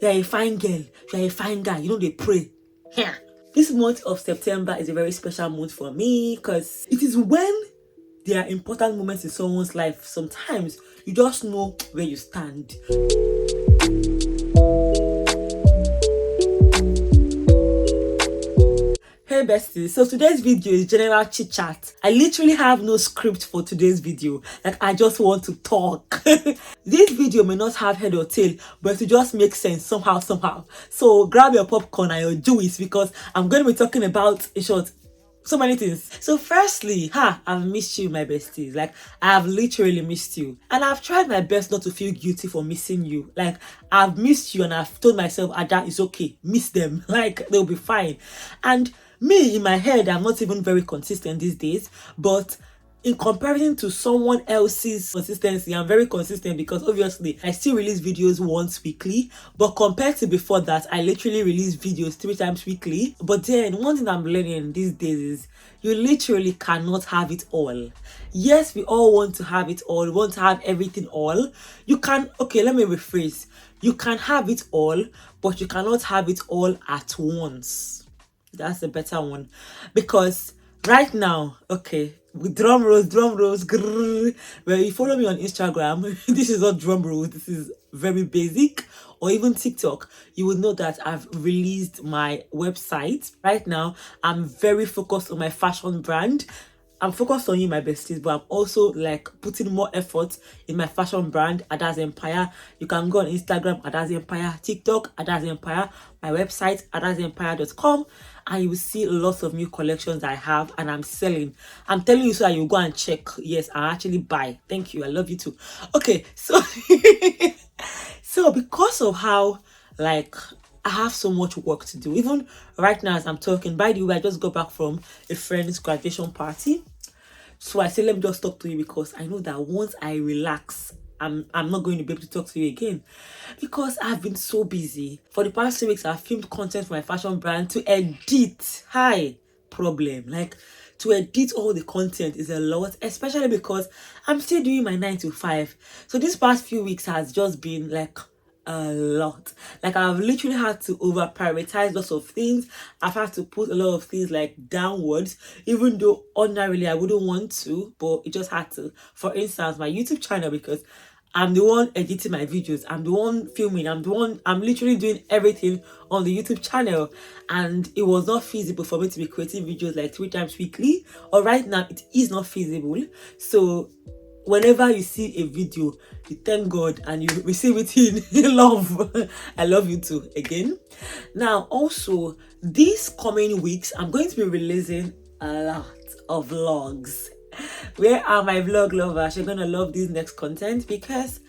you're a fine girl, you're a fine guy, you know they pray. Yeah. This month of September is a very special month for me because it is when there are important moments in someone's life. Sometimes you just know where you stand. Hey besties, so today's video is general chit chat. I literally have no script for today's video. Like, I just want to talk. This video may not have head or tail, but it just makes sense somehow. So grab your popcorn and your juice because I'm going to be talking about, in short, so many things. So firstly, I've missed you, my besties. Like, I have literally missed you. And I've tried my best not to feel guilty for missing you. Like, I've missed you and I've told myself, Ada, it's okay. Miss them. Like, they'll be fine. And me, in my head, I'm not even very consistent these days. But in comparison to someone else's consistency, I'm very consistent because obviously I still release videos once weekly. But compared to before that, I literally release videos 3 times weekly. But then one thing I'm learning these days is you literally cannot have it all. Yes, we all want to have it all. We want to have everything all. You can, okay, let me rephrase. You can have it all, but you cannot have it all at once. That's a better one. Because right now, okay, with drum rolls, grrr, where you follow me on Instagram, this is not drum rolls, this is very basic, or even TikTok, you will know that I've released my website. Right now, I'm very focused on my fashion brand. I'm focused on you, my besties, but I'm also like putting more effort in my fashion brand, adazempire. You can go on Instagram, adazempire, TikTok, adazempire, my website, adazempire.com, and you will see lots of new collections I have and I'm selling. I'm telling you so that you go and check. Yes, I actually buy. Thank you. I love you too. Okay, so so because of how like I have so much work to do, even right now as I'm talking. By the way, I just got back from a friend's graduation party. So I said, let me just talk to you because I know that once I relax, I'm not going to be able to talk to you again because I've been so busy. For the past 2 weeks, I've filmed content for my fashion brand to edit. Problem. Like, to edit all the content is a lot, especially because I'm still doing my 9 to 5. So this past few weeks has just been like a lot. Like, I've literally had to over prioritize lots of things. I've had to put a lot of things like downwards, even though ordinarily I wouldn't want to, but it just had to. For instance, my YouTube channel, because I'm the one editing my videos, I'm the one filming, I'm literally doing everything on the YouTube channel, and it was not feasible for me to be creating videos like 3 times weekly, or right now it is not feasible. So whenever you see a video, you thank God and you receive it in love. I love you too again. Now, also, these coming weeks, I'm going to be releasing a lot of vlogs. Where are my vlog lovers? You're gonna love this next content because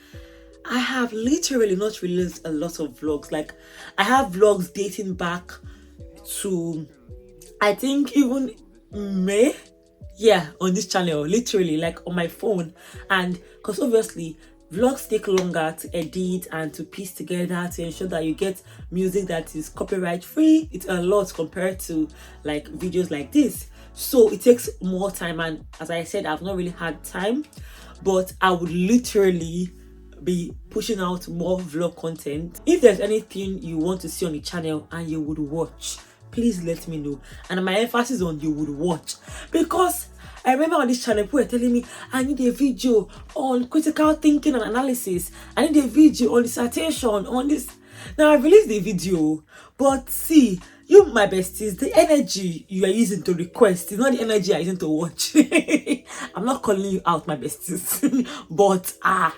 I have literally not released a lot of vlogs. Like, I have vlogs dating back to, I think, even May. Yeah, on this channel, literally, like on my phone. And because obviously vlogs take longer to edit and to piece together to ensure that you get music that is copyright free. It's a lot compared to like videos like this, so it takes more time. And as I said, I've not really had time, but I would literally be pushing out more vlog content. If there's anything you want to see on the channel and you would watch, please let me know. And my emphasis on you would watch, because I remember on this channel people were telling me I need a video on critical thinking and analysis, I need a video on dissertation, on this. Now I released the video, but see, you, my besties, the energy you are using to request is not the energy you are using to watch. I'm not calling you out, my besties, but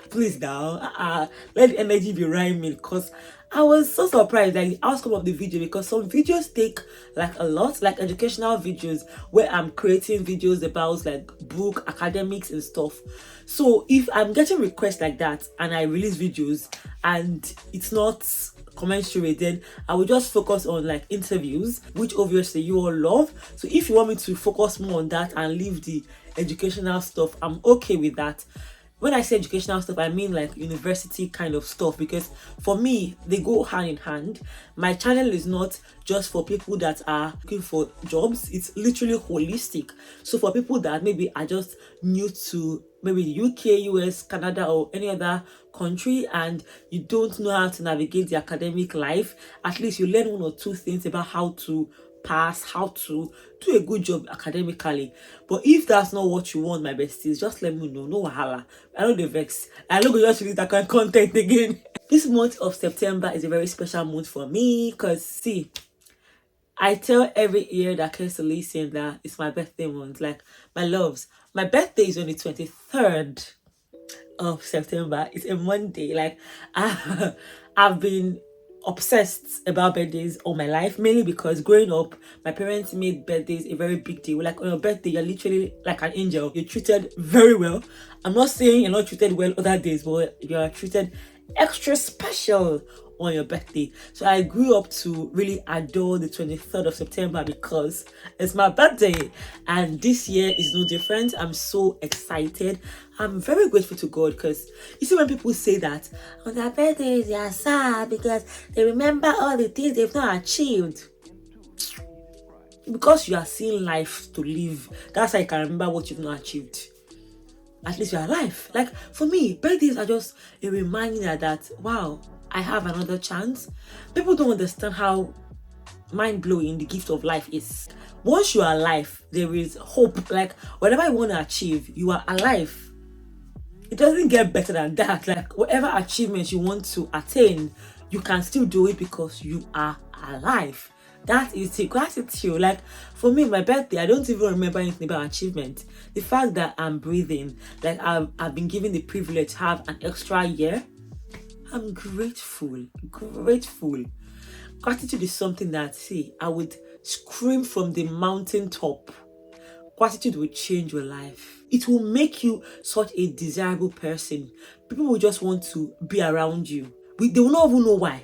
please now, let the energy be rhyming, because I was so surprised at the outcome of the video, because some videos take like a lot, like educational videos where I'm creating videos about like book, academics and stuff. So if I'm getting requests like that and I release videos and it's not commensurate, then I will just focus on like interviews, which obviously you all love. So if you want me to focus more on that and leave the educational stuff, I'm okay with that. When I say educational stuff, I mean like university kind of stuff, because for me, they go hand in hand. My channel is not just for people that are looking for jobs, it's literally holistic. So for people that maybe are just new to maybe the UK, US, Canada, or any other country, and you don't know how to navigate the academic life, at least you learn one or two things about how to pass, how to do a good job academically. But if that's not what you want, my besties, just let me know. No wahala. I know the vex. I don't go just release that kind of content again. This month of September is a very special month for me, because see, I tell every year that cares to listen that it's my birthday month. Like, my loves, my birthday is on the 23rd of September. It's a Monday. Like, I've been obsessed about birthdays all my life, mainly because growing up, my parents made birthdays a very big deal. Like, on your birthday, you're literally like an angel. You're treated very well. I'm not saying you're not treated well other days, but you're treated extra special on your birthday. So I grew up to really adore the 23rd of September because it's my birthday, and this year is no different. I'm so excited. I'm very grateful to God, because you see, when people say that on their birthdays they are sad because they remember all the things they've not achieved, because you are seeing life to live, that's how you can remember what you've not achieved. At least you're alive. Like, for me, birthdays are just a reminder that, wow, I have another chance. People don't understand how mind-blowing the gift of life is. Once you are alive, there is hope. Like, whatever you want to achieve, you are alive. It doesn't get better than that. Like, whatever achievements you want to attain, you can still do it because you are alive. That is the gratitude. Like, for me, my birthday, I don't even remember anything about achievement. The fact that I'm breathing, like I've been given the privilege to have an extra year, I'm grateful. Gratitude is something that, see, I would scream from the mountaintop. Gratitude will change your life. It will make you such a desirable person. People will just want to be around you. They will not even know why.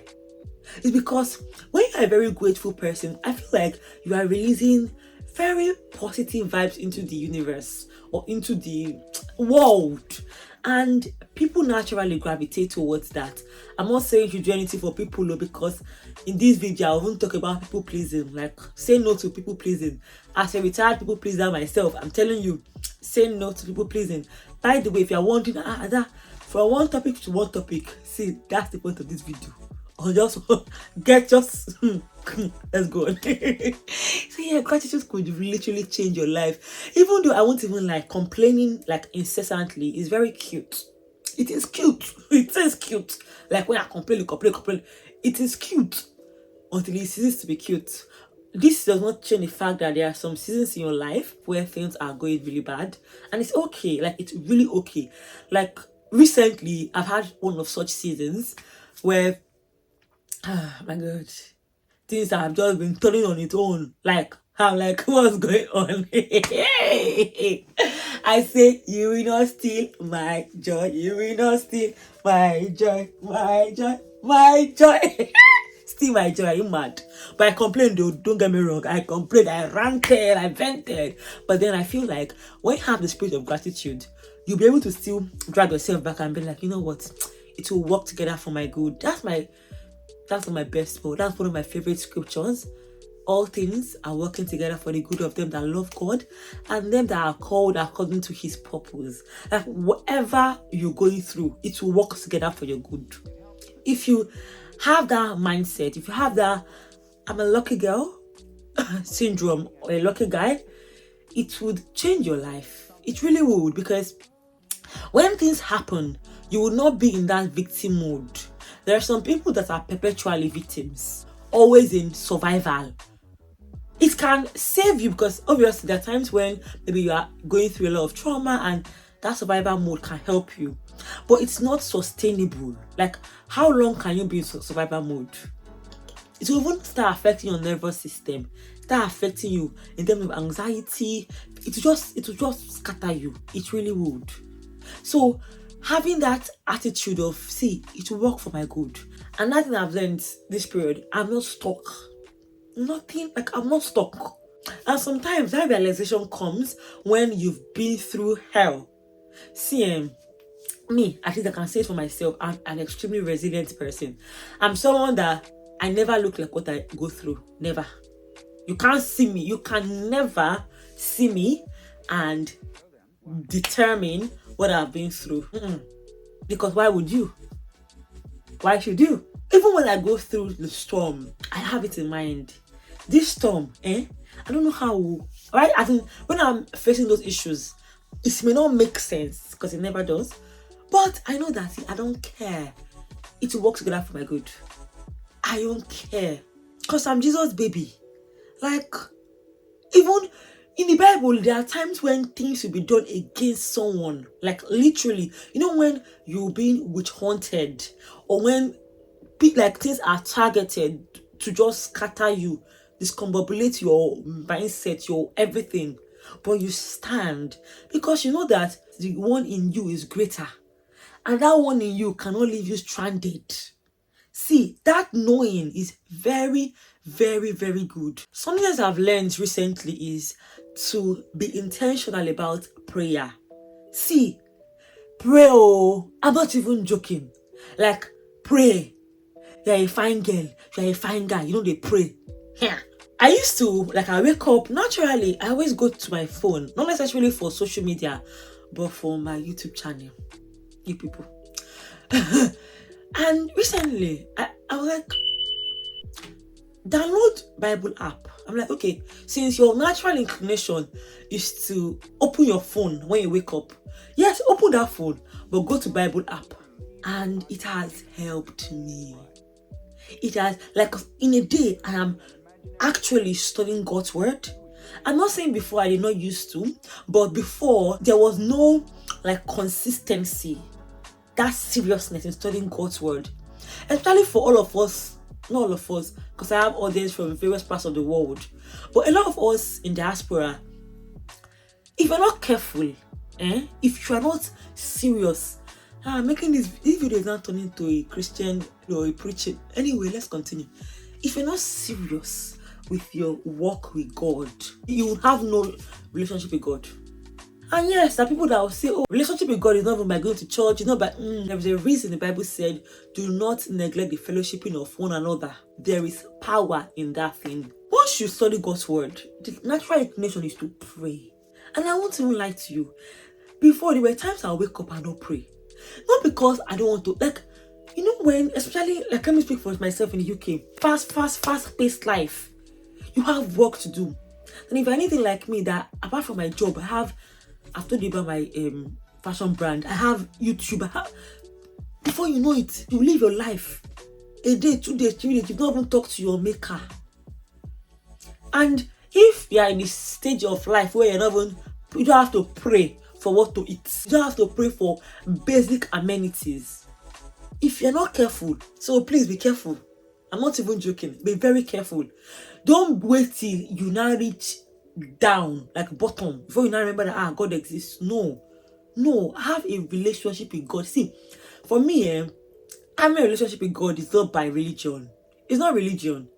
It's because when you're a very grateful person, I feel like you are releasing very positive vibes into the universe or into the world, and people naturally gravitate towards that. I'm not saying you do anything for people, though, because in this video I won't talk about people pleasing. Like, say no to people pleasing. As a retired people pleaser myself, I'm telling you, say no to people pleasing. By the way, if you're wondering, from one topic to one topic, see, that's the point of this video. Or just let's go on. So yeah, gratitude could literally change your life. Even though I won't even like complaining like incessantly, is very cute. It is cute. It is cute. Like, when I complain, it is cute until it ceases to be cute. This does not change the fact that there are some seasons in your life where things are going really bad, and it's okay. Like, it's really okay. Like, recently I've had one of such seasons where, my God, things have just been turning on its own. Like, I'm like, what's going on? I say, you will not steal my joy. You will not steal my joy, my joy, my joy. Steal my joy, are you mad? But I complained, though, don't get me wrong. I complained, I ranted, I vented. But then I feel like when you have the spirit of gratitude, you'll be able to still drag yourself back and be like, you know what? It will work together for my good. That's not my best quote. That's one of my favorite scriptures. All things are working together for the good of them that love God and them that are called according to his purpose. Like, whatever you're going through, it will work together for your good. If you have that mindset, if you have that I'm a lucky girl syndrome or a lucky guy, it would change your life. It really would, because when things happen, you will not be in that victim mode. There are some people that are perpetually victims, always in survival. It can save you, because obviously there are times when maybe you are going through a lot of trauma and that survival mode can help you. But it's not sustainable. Like, how long can you be in survival mode? It will even start affecting your nervous system, start affecting you in terms of anxiety. It will just scatter you. It really would. So having that attitude of, see, it will work for my good. And that thing I've learned this period, I'm not stuck. Nothing, like, I'm not stuck. And sometimes that realization comes when you've been through hell. See, me, at least I can say it for myself, I'm an extremely resilient person. I'm someone that I never look like what I go through. Never. You can't see me. You can never see me and determine what I've been through. Because why would you? Why should you? Even when I go through the storm, I have it in mind. This storm, I don't know how, right? I think when I'm facing those issues, it may not make sense because it never does. But I know that I don't care. It will work together for my good. I don't care. Because I'm Jesus' baby. Like, even in the Bible, there are times when things will be done against someone. Like, literally. You know, when you're being witch hunted, or when like things are targeted to just scatter you, discombobulate your mindset, your everything. But you stand because you know that the one in you is greater. And that one in you cannot leave you stranded. See, that knowing is very, very, very good. Something else I've learned recently is to be intentional about prayer. See, pray, oh, I'm not even joking. Like, pray. You're a fine girl, you're a fine guy, you know they pray. Yeah. I used to, like, I wake up, naturally, I always go to my phone, not necessarily for social media, but for my YouTube channel. You people. And recently, I was like, download Bible app. I'm like, okay, since your natural inclination is to open your phone when you wake up, yes, open that phone, but go to Bible app. And it has helped me. It has, like, in a day, I am actually studying God's word. I'm not saying before I did not used to, but before there was no, like, consistency, that seriousness in studying God's word. Especially for all of us, not all of us, because I have audience from various parts of the world, but a lot of us in diaspora, if you're not careful, if you are not serious, making this video is not turning to a Christian or a preaching. Anyway, let's continue. If you're not serious with your walk with God, you will have no relationship with God. And yes, there are people that will say, oh, relationship with God is not even by going to church, it's not by, there's a reason the Bible said, do not neglect the fellowshipping of one another. There is power in that thing. Once you study God's word, the natural inclination is to pray. And I won't even lie to you. Before, there were times I'll wake up and not pray. Not because I don't want to, like, you know, when, especially, like, let me speak for myself in the UK, fast-paced life, you have work to do. And if you're anything like me, that apart from my job, I've told you about my fashion brand, I have YouTube, before you know it, you live your life, a day, 2 days, 3 days, you don't even talk to your maker. And if you are in this stage of life where you don't have to pray for what to eat, you don't have to pray for basic amenities, if you're not careful, so please be careful. I'm not even joking, be very careful. Don't wait till you now reach down, like bottom, before you now remember that God exists. No, have a relationship with God. See, for me, having a relationship with God is not by religion. It's not religion.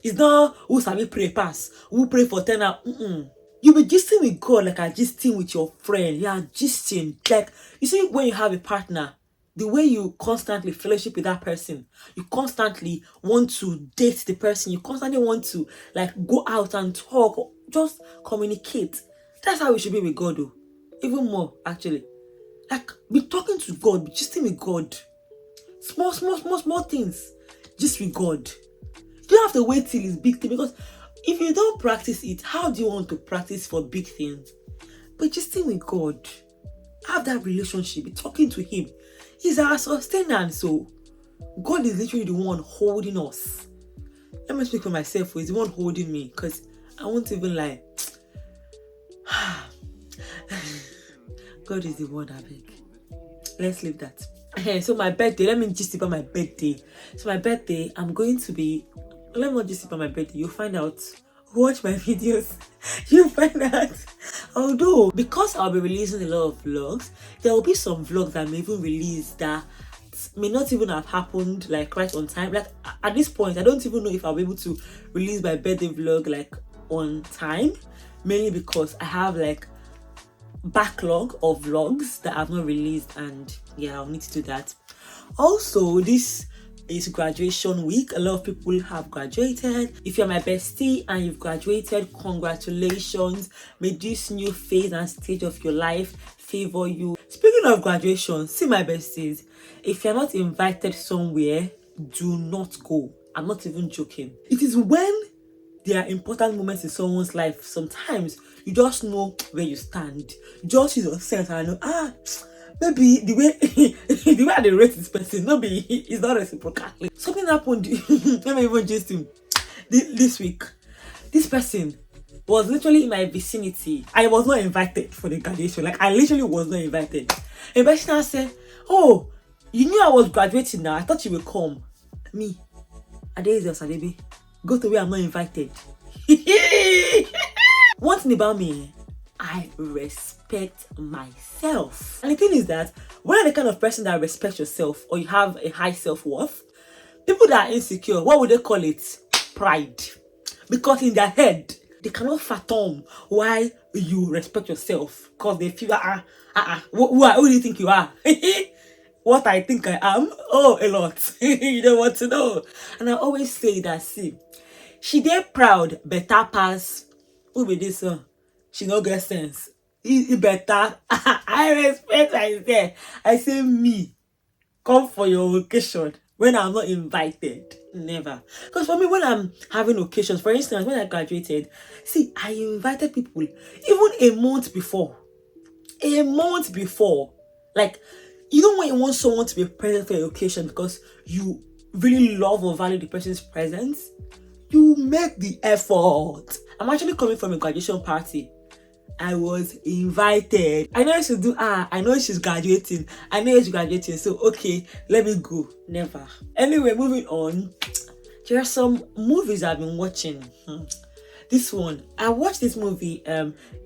It's not who sabi pray pass, who pray for 10 hours. You be gisting with God like a gisting with your friend. You are gisting. Like, you see, when you have a partner, the way you constantly fellowship with that person, you constantly want to date the person, you constantly want to, like, go out and talk, or just communicate. That's how we should be with God, though. Even more, actually. Like, be talking to God, be gisting with God. Small things. Just with God. You don't have to wait till it's big thing, because if you don't practice it, how do you want to practice for big things? But gisting with God. Have that relationship, be talking to Him. He's our sustainer, so God is literally the one holding us. Let me speak for myself, He's the one holding me, because I won't even lie. God is the one, I beg. Let's leave that. So my birthday, let me just about my birthday. So my birthday, I'm going to be, let me not just about my birthday, you'll find out. Watch my videos, you'll find out. Although, because I'll be releasing a lot of vlogs, there will be some vlogs that I may even release that may not even have happened, like, right on time. Like, at this point, I don't even know if I'll be able to release my birthday vlog, like, on time, mainly because I have, like, backlog of vlogs that I've not released, and yeah, I'll need to do that. Also, this is graduation week. A lot of people have graduated. If you're my bestie and you've graduated, congratulations. May this new phase and stage of your life favor you. Speaking of graduation, see my besties, if you're not invited somewhere, do not go. I'm not even joking. It is when there are important moments in someone's life, sometimes you just know where you stand. Just use your sense and know, maybe the way the way they rate this person, maybe it's not reciprocal. Something happened. Let me even just this week. This person was literally in my vicinity. I was not invited for the graduation. Like, I literally was not invited. A person now said, "Oh, you knew I was graduating now. I thought you would come." Me, Adaeze Osadebe, go to where I'm not invited. One thing about me, I respect myself. And the thing is that when you're the kind of person that respects yourself, or you have a high self-worth, people that are insecure, what would they call it? Pride. Because in their head, they cannot fathom why you respect yourself. Because they feel, who do you think you are? What I think I am? Oh, a lot. You don't want to know. And I always say that, see, she did proud, better pass. Who be this one? She no get sense. He better. I respect myself. I say, me, come for your occasion when I'm not invited. Never. Because for me, when I'm having occasions, for instance, when I graduated, see, I invited people even a month before. A month before. Like, you know, when you want someone to be present for your occasion because you really love or value the person's presence, you make the effort. I'm actually coming from a graduation party. I was invited. I know she'll do, I know she's graduating. I know she's graduating. So, okay, let me go. Never. Anyway, moving on. There are some movies I've been watching. This one, I watched this movie,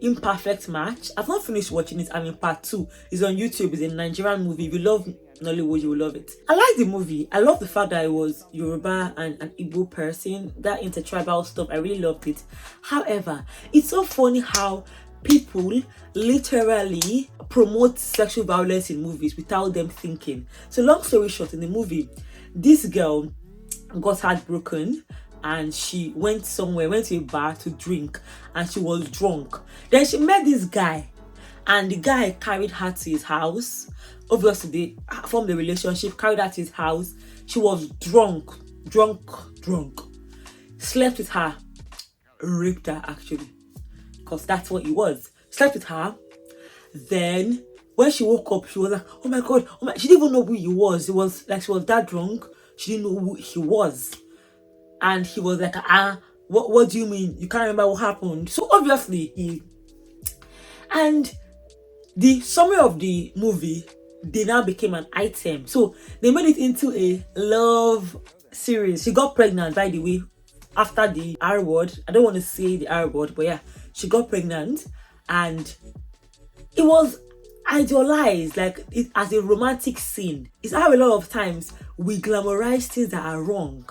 Imperfect Match. I've not finished watching it. I'm in part 2. It's on YouTube. It's a Nigerian movie. If you love Nollywood, you will love it. I like the movie. I love the fact that it was Yoruba and an Igbo person. That intertribal stuff, I really loved it. However, it's so funny how people literally promote sexual violence in movies without them thinking. So long story short, in the movie, this girl got heartbroken and she went to a bar to drink, and she was drunk. Then she met this guy, and the guy carried her to his house. Obviously, they formed a relationship, carried her to his house. She was drunk. Slept with her, raped her actually, because that's what it was. Slept with her. Then when she woke up, she was like, oh my god, she didn't even know who he was. It was like she was that drunk, she didn't know who he was. And he was like, what do you mean? You can't remember what happened? So obviously and the summary of the movie, they now became an item. So they made it into a love series. She got pregnant, by the way, after the R word. I don't want to say the R word, but yeah, she got pregnant, and it was idealized like it as a romantic scene. It's how a lot of times we glamorize things that are wrong.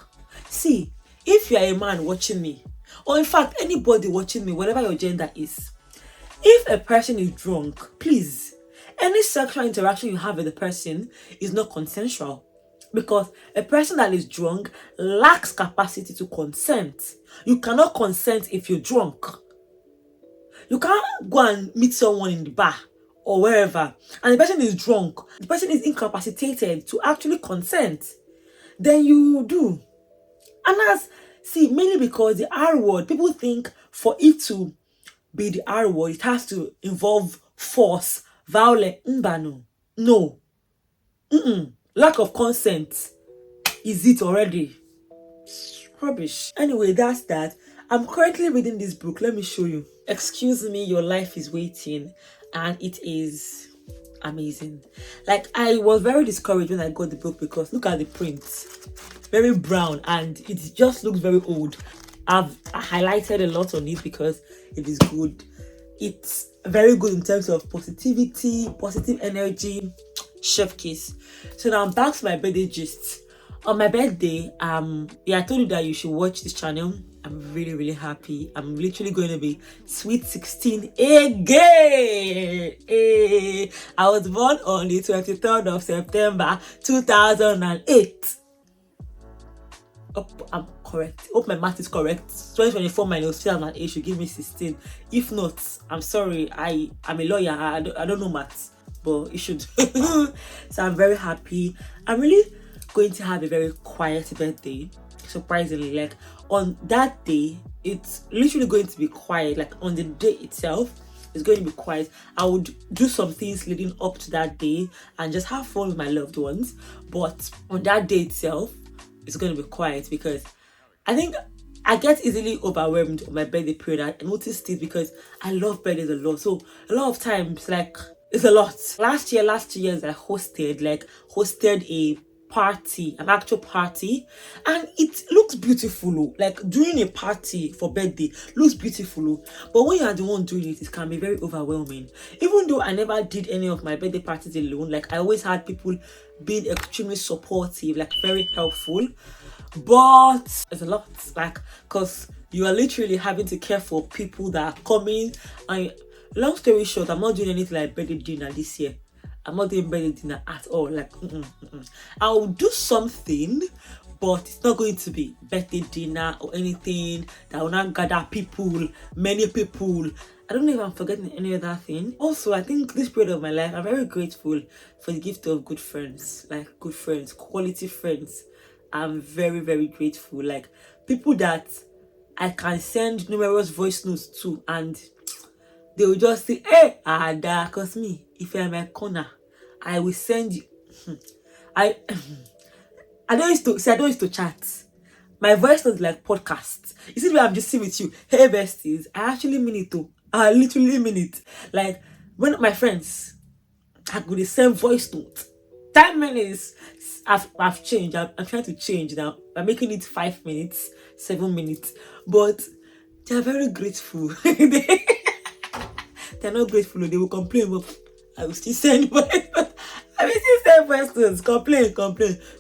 See, if you are a man watching me, or in fact anybody watching me, whatever your gender is, if a person is drunk, please, any sexual interaction you have with the person is not consensual, because a person that is drunk lacks capacity to consent. You cannot consent if you're drunk. You can't go and meet someone in the bar or wherever, and the person is drunk, the person is incapacitated to actually consent. Then you do. And mainly because the R word, people think for it to be the R word, it has to involve force, violence. No. Lack of consent is it already. Rubbish. Anyway, that's that. I'm currently reading this book. Let me show you. Excuse Me, Your Life is Waiting. And it is amazing. Like, I was very discouraged when I got the book because look at the print. Very brown, and it just looks very old. I've highlighted a lot on it because it is good. It's very good in terms of positivity, positive energy. Chef kiss. So now I'm back to my birthday gist. On my birthday, yeah, I told you that you should watch this channel. I'm really happy. I'm literally going to be sweet 16 again. I was born on the 23rd of September 2008. I'm correct. Hope my math is correct. 2024 minus 2008 should give me 16. If not, I'm sorry. I'm a lawyer. I don't know maths, but it should. So I'm very happy. I'm really going to have a very quiet birthday. Surprisingly, like on that day, it's literally going to be quiet. Like on the day itself, it's going to be quiet. I would do some things leading up to that day and just have fun with my loved ones. But on that day itself, it's going to be quiet because I think I get easily overwhelmed on my birthday period. I noticed it because I love birthdays a lot. So a lot of times, like, it's a lot. Last year I hosted a party, an actual party, and it looks beautiful. Like doing a party for birthday looks beautiful, but when you are the one doing it, it can be very overwhelming. Even though I never did any of my birthday parties alone, like I always had people being extremely supportive, like very helpful, but it's a lot, like, because you are literally having to care for people that are coming. And long story short, I'm not doing anything like birthday dinner this year. I'm not doing birthday dinner at all. Like, I'll do something, but it's not going to be birthday dinner or anything that will not gather people, many people. I don't know if I'm forgetting any other thing. Also, I think this period of my life, I'm very grateful for the gift of good friends, like good friends, quality friends. I'm very grateful. Like people that I can send numerous voice notes to, and they will just say, "Hey, Ada," cause me, if you're in my corner, I will send you. I don't used to chat. My voice was like podcast. You see, I'm just sitting with you. Hey, besties, I actually mean it too. I literally mean it. Like when my friends, I could send voice note. 10 minutes. I've changed. I'm trying to change now. I'm making it 5 minutes, 7 minutes. But they're very grateful. They're not grateful. They will complain, but I will still send voice. I will still send questions. Complain.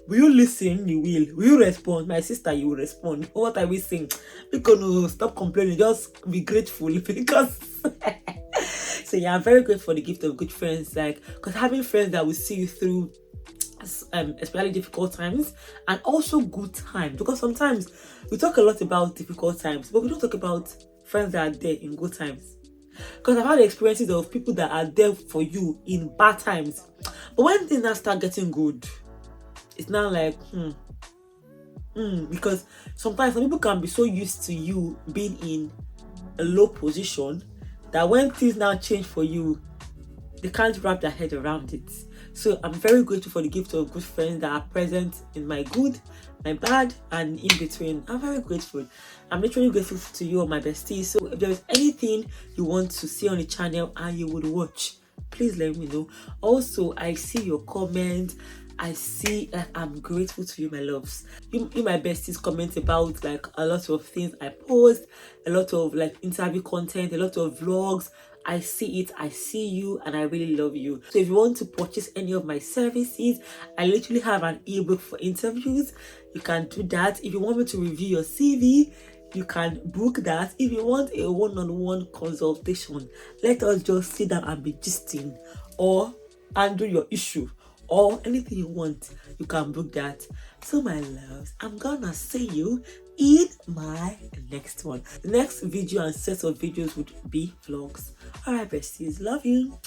Will you listen? You will. Will you respond? My sister, you will respond. What are we saying? Because no, stop complaining. Just be grateful because. So yeah, I'm very grateful for the gift of good friends. Like, because having friends that will see you through, especially difficult times and also good times. Because sometimes we talk a lot about difficult times, but we don't talk about friends that are there in good times. Because I've had experiences of people that are there for you in bad times, but when things now start getting good, it's now like because sometimes some people can be so used to you being in a low position that when things now change for you, they can't wrap their head around it. So I'm very grateful for the gift of good friends that are present in my good, my bad, and in between. I'm very grateful. I'm literally grateful to you, my besties. So if there is anything you want to see on the channel and you would watch, please let me know. Also, I see your comment. I see, I'm grateful to you, my loves. You my besties, comment about like a lot of things I post, a lot of like interview content, a lot of vlogs. I see it, I see you, and I really love you. So if you want to purchase any of my services, I literally have an ebook for interviews. You can do that. If you want me to review your CV, you can book that. If you want a one-on-one consultation, let us just sit down and be gisting, or handle your issue, or anything you want, you can book that. So my loves, I'm gonna see you in my next one. The next video and set of videos would be vlogs. Alright, besties, love you.